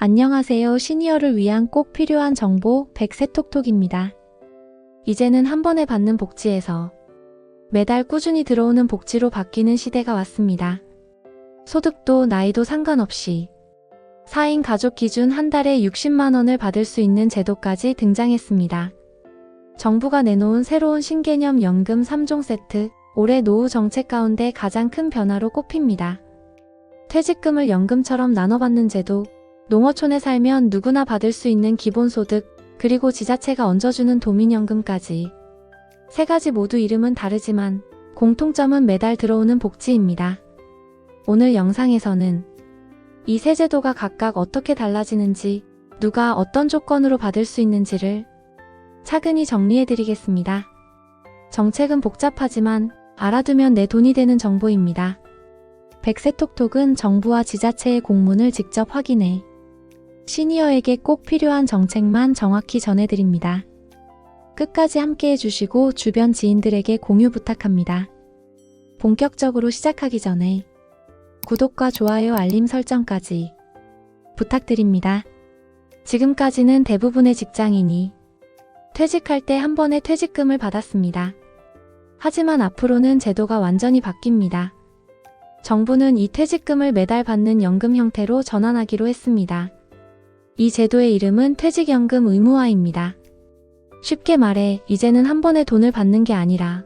안녕하세요. 시니어를 위한 꼭 필요한 정보 백세톡톡입니다. 이제는 한 번에 받는 복지에서 매달 꾸준히 들어오는 복지로 바뀌는 시대가 왔습니다. 소득도 나이도 상관없이 4인 가족 기준 한 달에 60만 원을 받을 수 있는 제도까지 등장했습니다. 정부가 내놓은 새로운 신개념 연금 3종 세트, 올해 노후 정책 가운데 가장 큰 변화로 꼽힙니다. 퇴직금을 연금처럼 나눠받는 제도, 농어촌에 살면 누구나 받을 수 있는 기본소득, 그리고 지자체가 얹어주는 도민연금까지. 세 가지 모두 이름은 다르지만 공통점은 매달 들어오는 복지입니다. 오늘 영상에서는 이 세 제도가 각각 어떻게 달라지는지, 누가 어떤 조건으로 받을 수 있는지를 차근히 정리해드리겠습니다. 정책은 복잡하지만 알아두면 내 돈이 되는 정보입니다. 백세톡톡은 정부와 지자체의 공문을 직접 확인해 시니어에게 꼭 필요한 정책만 정확히 전해드립니다. 끝까지 함께 해주시고 주변 지인들에게 공유 부탁합니다. 본격적으로 시작하기 전에 구독과 좋아요, 알림 설정까지 부탁드립니다. 지금까지는 대부분의 직장인이 퇴직할 때 한 번에 퇴직금을 받았습니다. 하지만 앞으로는 제도가 완전히 바뀝니다. 정부는 이 퇴직금을 매달 받는 연금 형태로 전환하기로 했습니다. 이 제도의 이름은 퇴직연금 의무화입니다. 쉽게 말해 이제는 한 번에 돈을 받는 게 아니라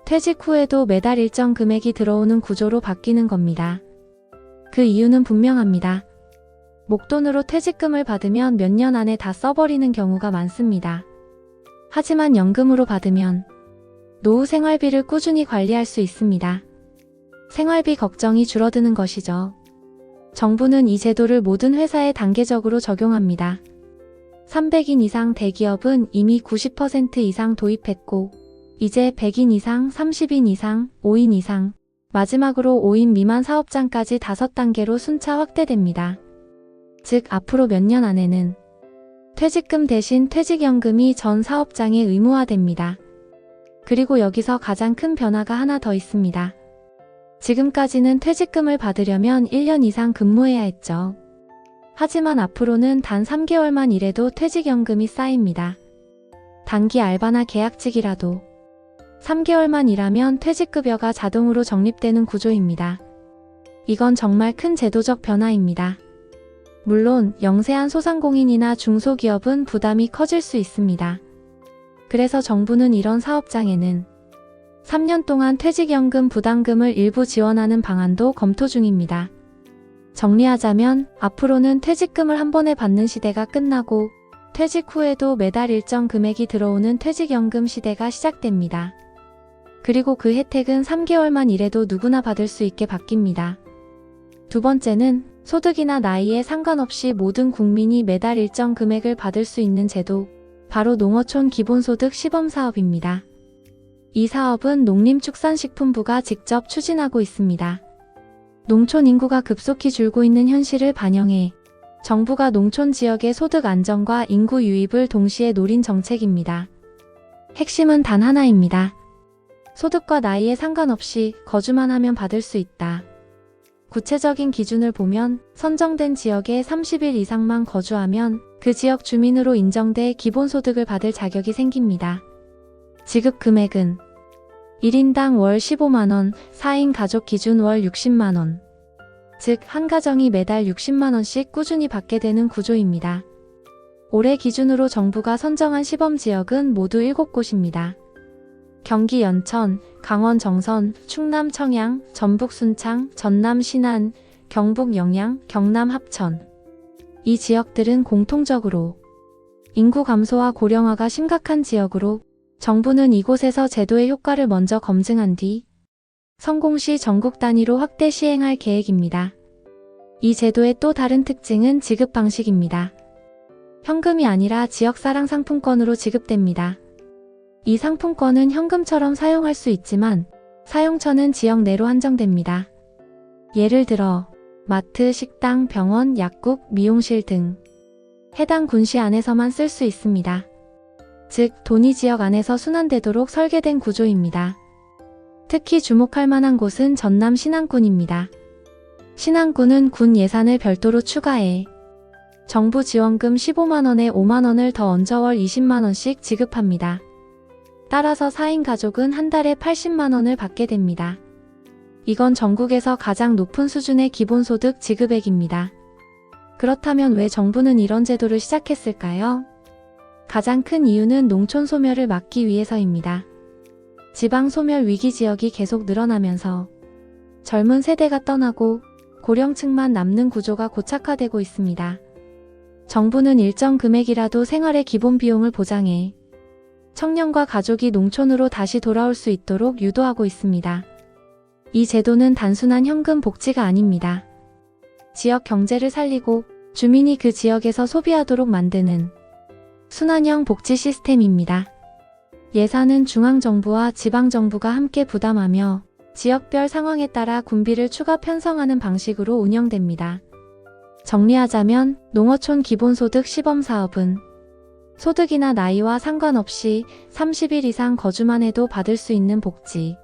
퇴직 후에도 매달 일정 금액이 들어오는 구조로 바뀌는 겁니다. 그 이유는 분명합니다. 목돈으로 퇴직금을 받으면 몇 년 안에 다 써버리는 경우가 많습니다. 하지만 연금으로 받으면 노후 생활비를 꾸준히 관리할 수 있습니다. 생활비 걱정이 줄어드는 것이죠. 정부는 이 제도를 모든 회사에 단계적으로 적용합니다. 300인 이상 대기업은 이미 90% 이상 도입했고, 이제 100인 이상, 30인 이상, 5인 이상, 마지막으로 5인 미만 사업장까지 5단계로 순차 확대됩니다. 즉, 앞으로 몇 년 안에는 퇴직금 대신 퇴직연금이 전 사업장에 의무화됩니다. 그리고 여기서 가장 큰 변화가 하나 더 있습니다. 지금까지는 퇴직금을 받으려면 1년 이상 근무해야 했죠. 하지만 앞으로는 단 3개월만 일해도 퇴직연금이 쌓입니다. 단기 알바나 계약직이라도 3개월만 일하면 퇴직급여가 자동으로 적립되는 구조입니다. 이건 정말 큰 제도적 변화입니다. 물론 영세한 소상공인이나 중소기업은 부담이 커질 수 있습니다. 그래서 정부는 이런 사업장에는 3년 동안 퇴직연금 부담금을 일부 지원하는 방안도 검토 중입니다. 정리하자면 앞으로는 퇴직금을 한 번에 받는 시대가 끝나고 퇴직 후에도 매달 일정 금액이 들어오는 퇴직연금 시대가 시작됩니다. 그리고 그 혜택은 3개월만 일해도 누구나 받을 수 있게 바뀝니다. 두 번째는 소득이나 나이에 상관없이 모든 국민이 매달 일정 금액을 받을 수 있는 제도, 바로 농어촌 기본소득 시범사업입니다. 이 사업은 농림축산식품부가 직접 추진하고 있습니다. 농촌 인구가 급속히 줄고 있는 현실을 반영해 정부가 농촌 지역의 소득 안정과 인구 유입을 동시에 노린 정책입니다. 핵심은 단 하나입니다. 소득과 나이에 상관없이 거주만 하면 받을 수 있다. 구체적인 기준을 보면 선정된 지역에 30일 이상만 거주하면 그 지역 주민으로 인정돼 기본소득을 받을 자격이 생깁니다. 지급 금액은 1인당 월 15만원, 4인 가족 기준 월 60만원. 즉, 한 가정이 매달 60만원씩 꾸준히 받게 되는 구조입니다. 올해 기준으로 정부가 선정한 시범지역은 모두 7곳입니다. 경기 연천, 강원 정선, 충남 청양, 전북 순창, 전남 신안, 경북 영양, 경남 합천. 이 지역들은 공통적으로 인구 감소와 고령화가 심각한 지역으로 정부는 이곳에서 제도의 효과를 먼저 검증한 뒤 성공 시 전국 단위로 확대 시행할 계획입니다. 이 제도의 또 다른 특징은 지급 방식입니다. 현금이 아니라 지역사랑 상품권으로 지급됩니다. 이 상품권은 현금처럼 사용할 수 있지만 사용처는 지역 내로 한정됩니다. 예를 들어 마트, 식당, 병원, 약국, 미용실 등 해당 군시 안에서만 쓸 수 있습니다. 즉, 돈이 지역 안에서 순환되도록 설계된 구조입니다. 특히 주목할 만한 곳은 전남 신안군입니다. 신안군은 군 예산을 별도로 추가해 정부 지원금 15만원에 5만원을 더 얹어 월 20만원씩 지급합니다. 따라서 4인 가족은 한 달에 80만원을 받게 됩니다. 이건 전국에서 가장 높은 수준의 기본소득 지급액입니다. 그렇다면 왜 정부는 이런 제도를 시작했을까요? 가장 큰 이유는 농촌 소멸을 막기 위해서입니다. 지방 소멸 위기 지역이 계속 늘어나면서 젊은 세대가 떠나고 고령층만 남는 구조가 고착화되고 있습니다. 정부는 일정 금액이라도 생활의 기본 비용을 보장해 청년과 가족이 농촌으로 다시 돌아올 수 있도록 유도하고 있습니다. 이 제도는 단순한 현금 복지가 아닙니다. 지역 경제를 살리고 주민이 그 지역에서 소비하도록 만드는 순환형 복지 시스템입니다. 예산은 중앙정부와 지방정부가 함께 부담하며 지역별 상황에 따라 군비를 추가 편성하는 방식으로 운영됩니다. 정리하자면 농어촌 기본소득 시범사업은 소득이나 나이와 상관없이 30일 이상 거주만 해도 받을 수 있는 복지,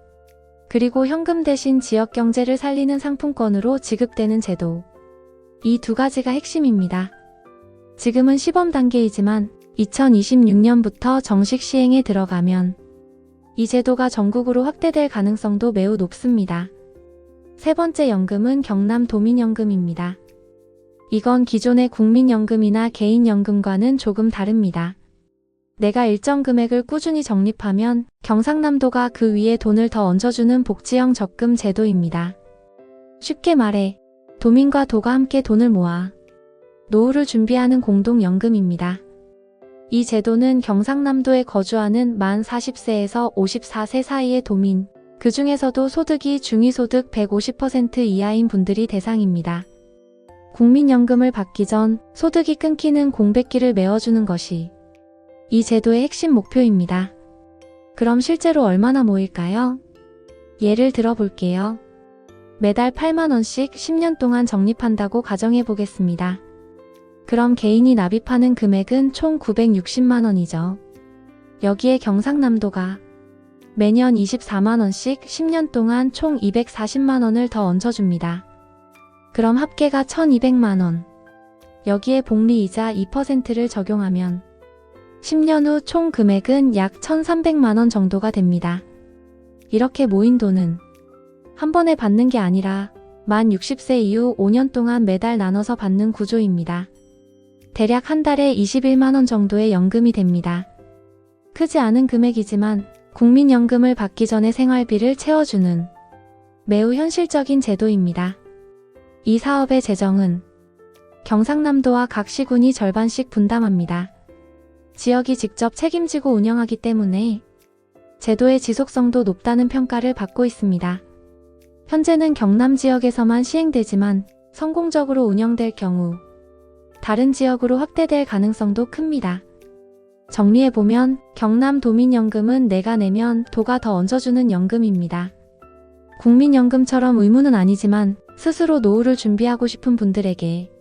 그리고 현금 대신 지역 경제를 살리는 상품권으로 지급되는 제도, 이 두 가지가 핵심입니다. 지금은 시범 단계이지만 2026년부터 정식 시행에 들어가면 이 제도가 전국으로 확대될 가능성도 매우 높습니다. 세 번째 연금은 경남도민연금입니다. 이건 기존의 국민연금이나 개인연금과는 조금 다릅니다. 내가 일정 금액을 꾸준히 적립하면 경상남도가 그 위에 돈을 더 얹어주는 복지형 적금 제도입니다. 쉽게 말해 도민과 도가 함께 돈을 모아 노후를 준비하는 공동연금입니다. 이 제도는 경상남도에 거주하는 만 40세에서 54세 사이의 도민, 그 중에서도 소득이 중위소득 150% 이하인 분들이 대상입니다. 국민연금을 받기 전 소득이 끊기는 공백기를 메워주는 것이 이 제도의 핵심 목표입니다. 그럼 실제로 얼마나 모일까요? 예를 들어 볼게요. 매달 8만원씩 10년 동안 적립한다고 가정해 보겠습니다. 그럼 개인이 납입하는 금액은 총 960만원이죠. 여기에 경상남도가 매년 24만원씩 10년 동안 총 240만원을 더 얹어줍니다. 그럼 합계가 1200만원. 여기에 복리이자 2%를 적용하면 10년 후 총 금액은 약 1300만원 정도가 됩니다. 이렇게 모인 돈은 한 번에 받는 게 아니라 만 60세 이후 5년 동안 매달 나눠서 받는 구조입니다. 대략 한 달에 21만원 정도의 연금이 됩니다. 크지 않은 금액이지만 국민연금을 받기 전에 생활비를 채워주는 매우 현실적인 제도입니다. 이 사업의 재정은 경상남도와 각 시군이 절반씩 분담합니다. 지역이 직접 책임지고 운영하기 때문에 제도의 지속성도 높다는 평가를 받고 있습니다. 현재는 경남 지역에서만 시행되지만 성공적으로 운영될 경우 다른 지역으로 확대될 가능성도 큽니다. 정리해보면 경남도민연금은 내가 내면 도가 더 얹어주는 연금입니다. 국민연금처럼 의무는 아니지만 스스로 노후를 준비하고 싶은 분들에게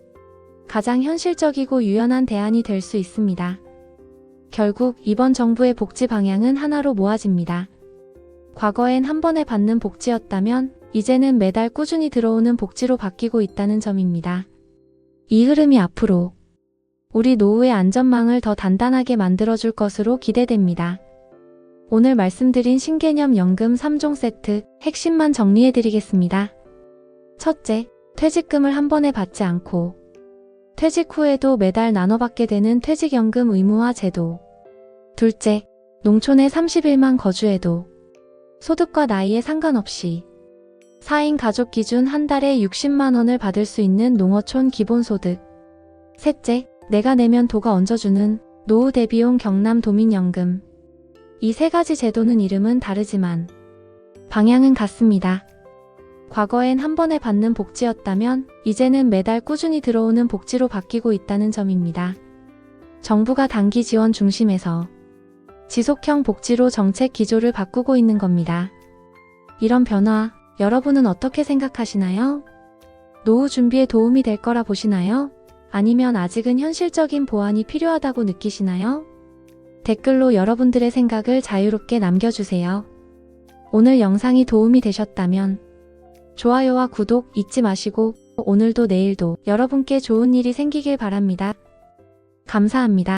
가장 현실적이고 유연한 대안이 될 수 있습니다. 결국 이번 정부의 복지 방향은 하나로 모아집니다. 과거엔 한 번에 받는 복지였다면 이제는 매달 꾸준히 들어오는 복지로 바뀌고 있다는 점입니다. 이 흐름이 앞으로 우리 노후의 안전망을 더 단단하게 만들어줄 것으로 기대됩니다. 오늘 말씀드린 신개념 연금 3종 세트 핵심만 정리해드리겠습니다. 첫째, 퇴직금을 한 번에 받지 않고 퇴직 후에도 매달 나눠받게 되는 퇴직연금 의무화 제도. 둘째, 농촌에 30일만 거주해도 소득과 나이에 상관없이 4인 가족 기준 한 달에 60만원을 받을 수 있는 농어촌 기본소득. 셋째, 내가 내면 도가 얹어주는 노후 대비용 경남도민연금. 이 세 가지 제도는 이름은 다르지만 방향은 같습니다. 과거엔 한 번에 받는 복지였다면 이제는 매달 꾸준히 들어오는 복지로 바뀌고 있다는 점입니다. 정부가 단기 지원 중심에서 지속형 복지로 정책 기조를 바꾸고 있는 겁니다. 이런 변화, 여러분은 어떻게 생각하시나요? 노후 준비에 도움이 될 거라 보시나요? 아니면 아직은 현실적인 보완이 필요하다고 느끼시나요? 댓글로 여러분들의 생각을 자유롭게 남겨주세요. 오늘 영상이 도움이 되셨다면 좋아요와 구독 잊지 마시고 오늘도 내일도 여러분께 좋은 일이 생기길 바랍니다. 감사합니다.